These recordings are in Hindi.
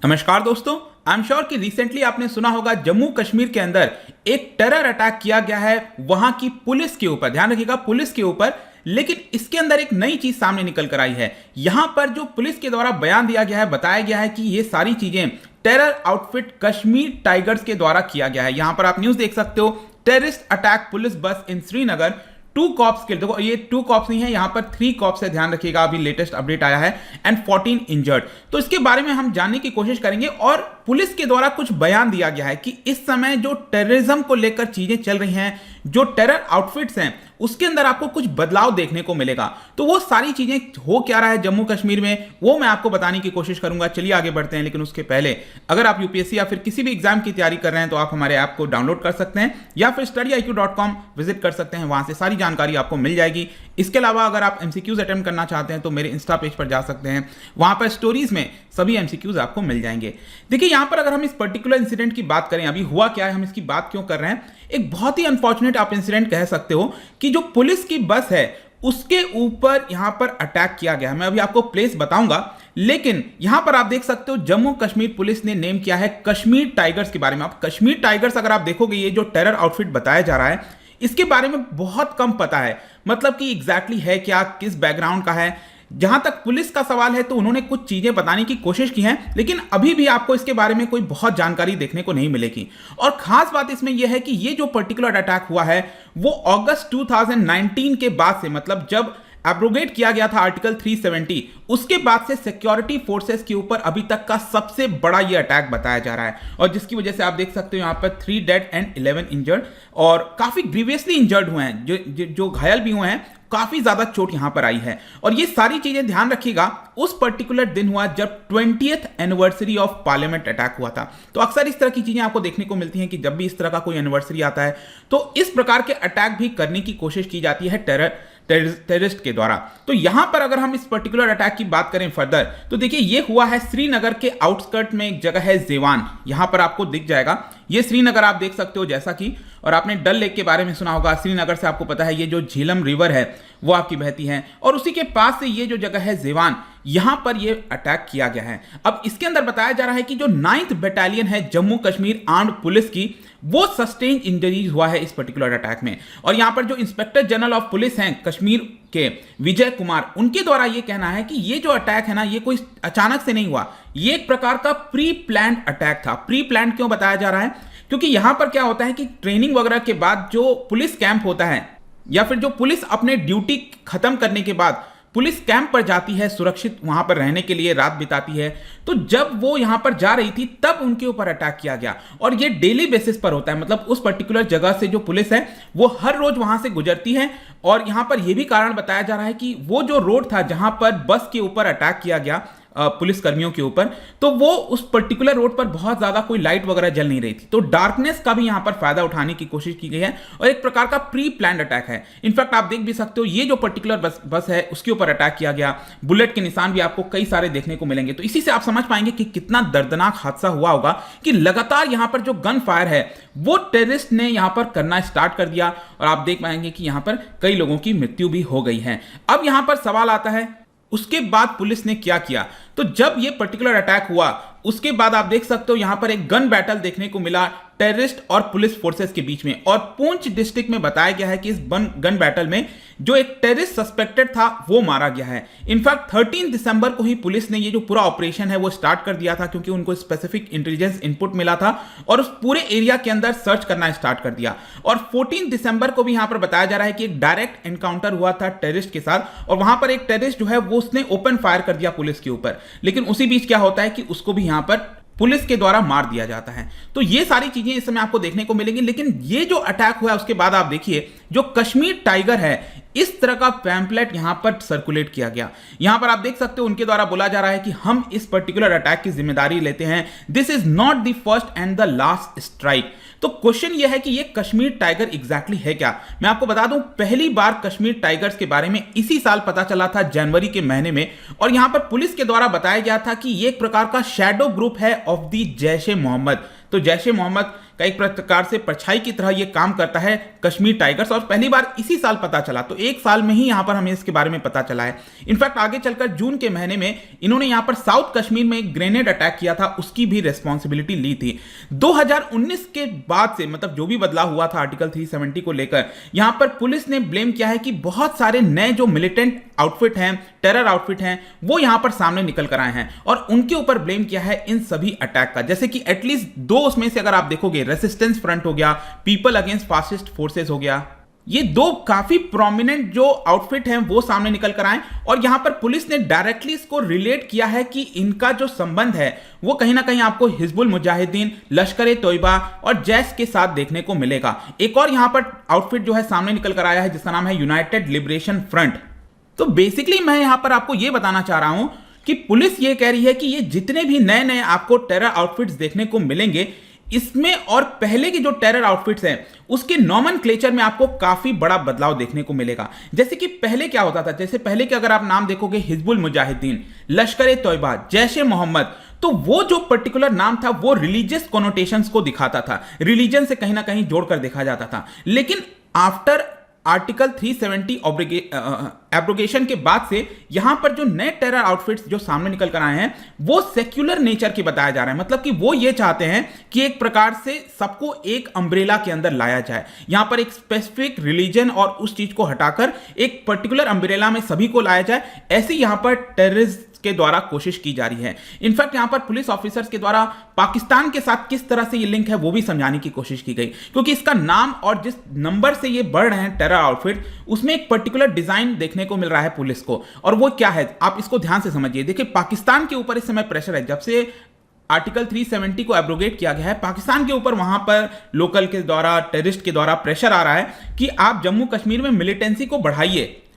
नमस्कार दोस्तों। आई एम श्योर कि रिसेंटली आपने सुना होगा जम्मू कश्मीर के अंदर एक टेरर अटैक किया गया है वहां की पुलिस के ऊपर। ध्यान रखिएगा, पुलिस के ऊपर। लेकिन इसके अंदर एक नई चीज सामने निकल कर आई है। यहां पर जो पुलिस के द्वारा बयान दिया गया है, बताया गया है कि ये सारी चीजें टेरर आउटफिट कश्मीर टाइगर्स के द्वारा किया गया है। यहां पर आप न्यूज देख सकते हो, टेररिस्ट अटैक पुलिस बस इन श्रीनगर, 2 कॉप्स किल। देखो ये 2 कॉप्स नहीं है, यहां पर 3 कॉप्स है। ध्यान रखिएगा, अभी लेटेस्ट अपडेट आया है। And 14 injured. तो इसके बारे में हम जानने की कोशिश करेंगे। और पुलिस के द्वारा कुछ बयान दिया गया है कि इस समय जो टेररिज्म को लेकर चीजें चल रही हैं, जो टेरर आउटफिट्स हैं, उसके अंदर आपको कुछ बदलाव देखने को मिलेगा। तो वो सारी चीजें हो क्या रहा है जम्मू कश्मीर में, वो मैं आपको बताने की कोशिश करूंगा। चलिए आगे बढ़ते हैं। लेकिन उसके पहले अगर आप यूपीएससी या फिर किसी भी एग्जाम की तैयारी कर रहे हैं तो आप हमारे ऐप को डाउनलोड कर सकते हैं या फिर study.iq.com विजिट कर सकते हैं। वहां से सारी जानकारी आपको मिल जाएगी। इसके अलावा अगर आप एमसीक्यूज अटेम्प्ट करना चाहते हैं तो मेरे इंस्टा पेज पर जा सकते हैं। वहां पर स्टोरीज में सभी एमसीक्यूज आपको मिल जाएंगे। देखिए यहां पर अगर हम इस पर्टिकुलर इंसिडेंट की बात करें, अभी हुआ क्या है, हम इसकी बात क्यों कर रहे हैं, एक बहुत ही अनफॉर्चुनेट आप इंसिडेंट कह सकते हो कि जो पुलिस की बस है उसके ऊपर यहां पर अटैक किया गया। मैं अभी आपको प्लेस बताऊंगा, लेकिन यहां पर आप देख सकते हो जम्मू कश्मीर पुलिस ने नेम किया है कश्मीर टाइगर्स के बारे में। आप कश्मीर टाइगर्स अगर आप देखोगे, ये जो टेरर आउटफिट बताया जा रहा है, इसके बारे में बहुत कम पता है। मतलब कि एग्जैक्टली है क्या, किस बैकग्राउंड का है। जहां तक पुलिस का सवाल है तो उन्होंने कुछ चीजें बताने की कोशिश की हैं, लेकिन अभी भी आपको इसके बारे में कोई बहुत जानकारी देखने को नहीं मिलेगी। और खास बात इसमें यह है कि ये जो पर्टिकुलर अटैक हुआ है वो अगस्त 2019 के बाद से, मतलब जब एब्रोगेट किया गया था आर्टिकल 370, उसके बाद से सिक्योरिटी फोर्सेस के ऊपर अभी तक का सबसे बड़ा ये अटैक बताया जा रहा है। और जिसकी वजह से आप देख सकते हो यहां पर 3 डेड एंड 11 इंजर्ड, और काफी ग्रीवियसली इंजर्ड हुए हैं, जो घायल भी हुए हैं। काफी ज्यादा चोट यहां पर आई है। और ये सारी चीजें ध्यान रखिएगा उस पर्टिकुलर दिन हुआ जब 20th anniversary of parliament attack हुआ था। तो अक्सर इस तरह की चीजें आपको देखने को मिलती हैं कि जब भी इस तरह का कोई एनिवर्सरी आता है तो इस प्रकार के अटैक भी करने की कोशिश की जाती है टेररिस्ट के द्वारा। तो यहां पर अगर हम इस पर्टिकुलर अटैक की बात करें फर्दर, तो देखिए ये हुआ है श्रीनगर के आउटस्कर्ट में, एक जगह है जेवान, यहां पर आपको दिख जाएगा। ये श्रीनगर आप देख सकते हो जैसा कि, और आपने डल लेक के बारे में सुना होगा। श्रीनगर से आपको पता है ये जो झीलम रिवर है वो आपकी बहती है, और उसी के पास से ये जो जगह है जेवान, यहां पर ये अटैक किया गया है। अब इसके अंदर बताया जा रहा है कि जो 9th बटालियन है जम्मू कश्मीर आर्म्ड पुलिस की, वो सस्टेन इंजरीज हुआ है इस पर्टिकुलर अटैक में। और यहां पर जो इंस्पेक्टर जनरल ऑफ पुलिस हैं कश्मीर के, विजय कुमार, उनके द्वारा यह कहना है कि ये जो अटैक है ना, ये कोई अचानक से नहीं हुआ, ये एक प्रकार का प्री प्लान्ड अटैक था। प्री प्लान्ड क्यों बताया जा रहा है, क्योंकि यहां पर क्या होता है कि ट्रेनिंग वगैरह के बाद जो पुलिस कैंप होता है, या फिर जो पुलिस अपने ड्यूटी खत्म करने के बाद पुलिस कैंप पर जाती है सुरक्षित वहां पर रहने के लिए, रात बिताती है, तो जब वो यहां पर जा रही थी तब उनके ऊपर अटैक किया गया। और ये डेली बेसिस पर होता है, मतलब उस पर्टिकुलर जगह से जो पुलिस है वो हर रोज वहां से गुजरती है। और यहां पर यह भी कारण बताया जा रहा है कि वो जो रोड था जहां पर बस के ऊपर अटैक किया गया पुलिस कर्मियों के ऊपर, तो वो उस पर्टिकुलर रोड पर बहुत ज्यादा कोई लाइट वगैरह जल नहीं रही थी। तो डार्कनेस का भी यहां पर फायदा उठाने की कोशिश की गई है, और एक प्रकार का प्री प्लान्ड अटैक है। इनफैक्ट आप देख भी सकते हो ये जो पर्टिकुलर बस है उसके ऊपर अटैक किया गया। बुलेट के निशान भी आपको कई सारे देखने को मिलेंगे। तो इसी से आप समझ पाएंगे कि कितना दर्दनाक हादसा हुआ होगा कि लगातार यहां पर जो गन फायर है वो टेररिस्ट ने यहां पर करना स्टार्ट कर दिया, और आप देख पाएंगे कि यहां पर कई लोगों की मृत्यु भी हो गई है। अब यहां पर सवाल आता है उसके बाद पुलिस ने क्या किया। तो जब ये पर्टिकुलर अटैक हुआ उसके बाद आप देख सकते हो यहां पर एक गन बैटल देखने को मिला टेररिस्ट और पुलिस फोर्सेस के बीच में। और पुंछ डिस्ट्रिक्ट में बताया गया है कि इस गन बैटल में जो एक टेररिस्ट सस्पेक्टेड था वो मारा गया है। इनफैक्ट 13 दिसंबर को ही पुलिस ने ये जो पूरा ऑपरेशन है वो स्टार्ट कर दिया था, क्योंकि उनको स्पेसिफिक इंटेलिजेंस इनपुट मिला था, और उस पूरे एरिया के अंदर सर्च करना स्टार्ट कर दिया। और 14 दिसंबर को भी यहां पर बताया जा रहा है कि एक डायरेक्ट एनकाउंटर हुआ था टेररिस्ट के साथ, और वहां पर एक टेररिस्ट जो है वो उसने ओपन फायर कर दिया पुलिस के ऊपर। लेकिन उसी बीच क्या होता है कि उसको भी यहां पर पुलिस के द्वारा मार दिया जाता है। तो ये सारी चीजें इस समय आपको देखने को मिलेंगी। लेकिन ये जो अटैक हुआ है उसके बाद आप देखिए जो कश्मीर टाइगर है, इस तरह का पैम्पलेट यहां पर सर्कुलेट किया गया। यहां पर आप देख सकते हो उनके द्वारा बोला जा रहा है कि हम इस पर्टिकुलर अटैक की जिम्मेदारी लेते हैं, this is not the first and the last strike. तो क्वेश्चन यह है कि ये कश्मीर टाइगर एग्जैक्टली है क्या। मैं आपको बता दूं, पहली बार कश्मीर टाइगर्स के बारे में इसी साल पता चला था जनवरी के महीने में, और यहां पर पुलिस के द्वारा बताया गया था कि ये एक प्रकार का शैडो ग्रुप है ऑफ द जैश ए मोहम्मद। तो जैश ए मोहम्मद का एक प्रकार से परछाई की तरह ये काम करता है कश्मीर टाइगर्स, और पहली बार इसी साल पता चला। तो एक साल में ही यहाँ पर हमें इसके बारे में पता चला है। इनफैक्ट आगे चलकर जून के महीने में इन्होंने यहाँ पर साउथ कश्मीर में एक ग्रेनेड अटैक किया था, उसकी भी रिस्पॉन्सिबिलिटी ली थी। 2019 के बाद से मतलब जो भी बदलाव हुआ था आर्टिकल 370 को लेकर, यहां पर पुलिस ने ब्लेम किया है कि बहुत सारे नए जो मिलिटेंट आउटफिट हैं, टेरर आउटफिट हैं, वो यहां पर सामने निकल कर आए हैं और उनके ऊपर ब्लेम किया है इन सभी अटैक का। जैसे कि एटलीस्ट 2 उसमें से अगर आप देखोगे, रेसिस्टेंस फ्रंट हो गया, पीपल अगेंस्ट फासिस्ट फोर्सेस हो गया, ये 2 काफी प्रोमिनेंट जो आउटफिट हैं वो सामने निकल कर आए और यहां पर पुलिस ने डायरेक्टली इसको रिलेट किया है कि इनका जो संबंध है वो कहीं ना कहीं आपको हिजबुल मुजाहिदीन, लश्कर ए तोयबा और जैश के साथ देखने को मिलेगा। एक और यहां पर आउटफिट जो है सामने निकल कर आया है जिसका नाम है यूनाइटेड लिबरेशन फ्रंट। तो बेसिकली मैं यहां पर आपको यह बताना चाह रहा हूं कि पुलिस ये कह रही है कि ये जितने भी नए नए आपको टेरर आउटफिट्स देखने को मिलेंगे, इसमें और पहले के जो टेरर आउटफिट्स हैं उसके नॉमेनक्लेचर में आपको काफी बड़ा बदलाव देखने को मिलेगा। जैसे कि पहले क्या होता था, जैसे पहले के अगर आप नाम देखोगे हिजबुल मुजाहिदीन, लश्कर ए तोयबा, जैश ए मोहम्मद, तो वो जो पर्टिकुलर नाम था वो रिलीजियस कोनोटेशंस को दिखाता था, रिलीजन से कहीं ना कहीं जोड़कर देखा जाता था। लेकिन आफ्टर आर्टिकल 370 एब्रोगेशन के बाद से यहां पर जो नए टेरर आउटफिट्स जो सामने निकल कर आए हैं वो सेक्युलर नेचर के बताया जा रहा है। मतलब कि वो ये चाहते हैं कि एक प्रकार से सबको एक अम्ब्रेला के अंदर लाया जाए, यहां पर एक स्पेसिफिक रिलीजन और उस चीज को हटाकर एक पर्टिकुलर अम्ब्रेला में सभी को लाया जाए, ऐसे यहां पर टेररिस्ट के द्वारा कोशिश की जा रही है। इनफैक्ट यहां पर पुलिस ऑफिसर्स के द्वारा पाकिस्तान के साथ किस तरह से ये लिंक है वो भी समझाने की कोशिश की गई, क्योंकि इसका नाम और जिस नंबर से ये बढ़ रहे हैं टेरर आउटफिट, उसमें एक पर्टिकुलर डिजाइन देखने को मिल रहा है पुलिस को। और वो क्या है आप इसको ध्यान से समझिए। देखिए पाकिस्तान के ऊपर इस समय प्रेशर है, जब से आर्टिकल 370 को एब्रोगेट किया गया है पाकिस्तान के ऊपर वहां पर लोकल के द्वारा, टेररिस्ट के द्वारा प्रेशर आ रहा है कि आप जम्मू कश्मीर में मिलिटेंसी को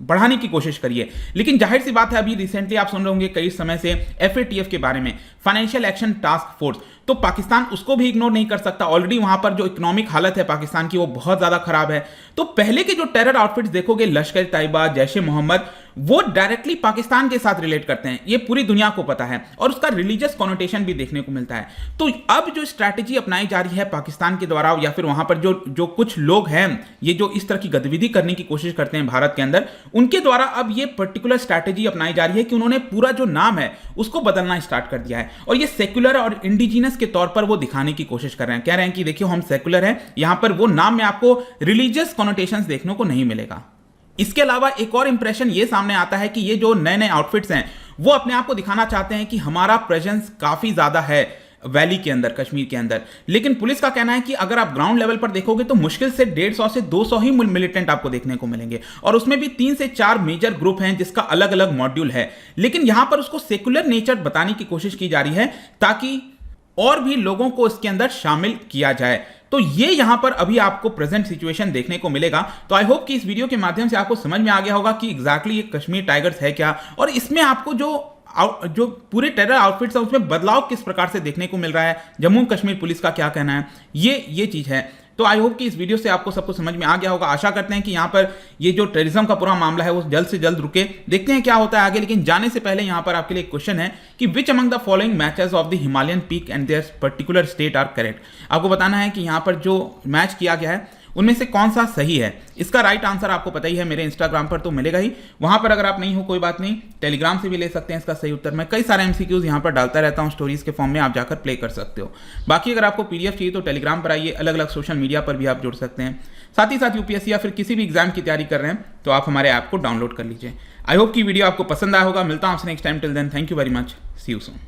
बढ़ाने की कोशिश करिए। लेकिन जाहिर सी बात है अभी रिसेंटली आप सुन रहे होंगे कई समय से FATF के बारे में, फाइनेंशियल एक्शन टास्क फोर्स, तो पाकिस्तान उसको भी इग्नोर नहीं कर सकता। ऑलरेडी वहां पर जो इकोनॉमिक हालत है पाकिस्तान की वो बहुत ज्यादा खराब है। तो पहले के जो टेरर आउटफिट्स देखोगे, लश्कर तैयबा, जैश ए मोहम्मद, वो डायरेक्टली पाकिस्तान के साथ रिलेट करते हैं, ये पूरी दुनिया को पता है और उसका रिलीजियस कॉनोटेशन भी देखने को मिलता है। तो अब जो स्ट्रैटेजी अपनाई जा रही है पाकिस्तान के द्वारा या फिर वहां पर जो कुछ लोग हैं ये जो इस तरह की गतिविधि करने की कोशिश करते हैं भारत के अंदर, उनके द्वारा अब ये पर्टिकुलर स्ट्रैटेजी अपनाई जा रही है कि उन्होंने पूरा जो नाम है उसको बदलना स्टार्ट कर दिया है और ये सेक्युलर और इंडिजिनस के तौर पर वो दिखाने की कोशिश कर रहे हैं। कह रहे हैं कि देखिए हम सेक्युलर हैं, यहां पर वो नाम में आपको रिलीजियस कॉनोटेशंस देखने को नहीं मिलेगा। इसके अलावा एक और इंप्रेशन ये सामने आता है कि ये जो नए नए आउटफिट्स हैं वो अपने आप को दिखाना चाहते हैं कि हमारा प्रेजेंस काफी ज्यादा है वैली के अंदर, कश्मीर के अंदर। लेकिन पुलिस का कहना है कि अगर आप ग्राउंड लेवल पर देखोगे तो मुश्किल से 150 से 200 ही मिलिटेंट आपको देखने को मिलेंगे और उसमें भी 3 से 4 मेजर ग्रुप हैं जिसका अलग अलग मॉड्यूल है। लेकिन यहां पर उसको सेकुलर नेचर बताने की कोशिश की जा रही है ताकि और भी लोगों को इसके अंदर शामिल किया जाए। तो ये यहां पर अभी आपको प्रेजेंट सिचुएशन देखने को मिलेगा। तो आई होप कि इस वीडियो के माध्यम से आपको समझ में आ गया होगा कि एग्जैक्टली ये कश्मीर टाइगर्स है क्या और इसमें आपको जो पूरे टेरर आउटफिट्स है उसमें बदलाव किस प्रकार से देखने को मिल रहा है, जम्मू कश्मीर पुलिस का क्या कहना है, ये चीज है। तो आई होप कि इस वीडियो से आपको सबको समझ में आ गया होगा। आशा करते हैं कि यहाँ पर ये जो टेररिज्म का पूरा मामला है वो जल्द से जल्द रुके। देखते हैं क्या होता है आगे। लेकिन जाने से पहले यहाँ पर आपके लिए एक क्वेश्चन है कि which among the following matches of the Himalayan peak and their particular state are correct. आपको बताना है कि यहाँ पर जो मैच किया गया है उनमें से कौन सा सही है। इसका राइट आंसर आपको पता ही है, मेरे इंस्टाग्राम पर तो मिलेगा ही, वहां पर अगर आप नहीं हो कोई बात नहीं, टेलीग्राम से भी ले सकते हैं इसका सही उत्तर। मैं कई सारे MCQs यहां पर डालता रहता हूं स्टोरीज के फॉर्म में, आप जाकर प्ले कर सकते हो। बाकी अगर आपको PDF चाहिए तो टेलीग्राम पर आइए, अलग अलग सोशल मीडिया पर भी आप जुड़ सकते हैं। साथ ही साथ UPSC या फिर किसी भी एग्जाम की तैयारी कर रहे हैं तो आप हमारे ऐप को डाउनलोड कर लीजिए। आई होप की वीडियो आपको पसंद आया होगा। मिलता हूं आपसे next time. Till then thank you very much, see you soon.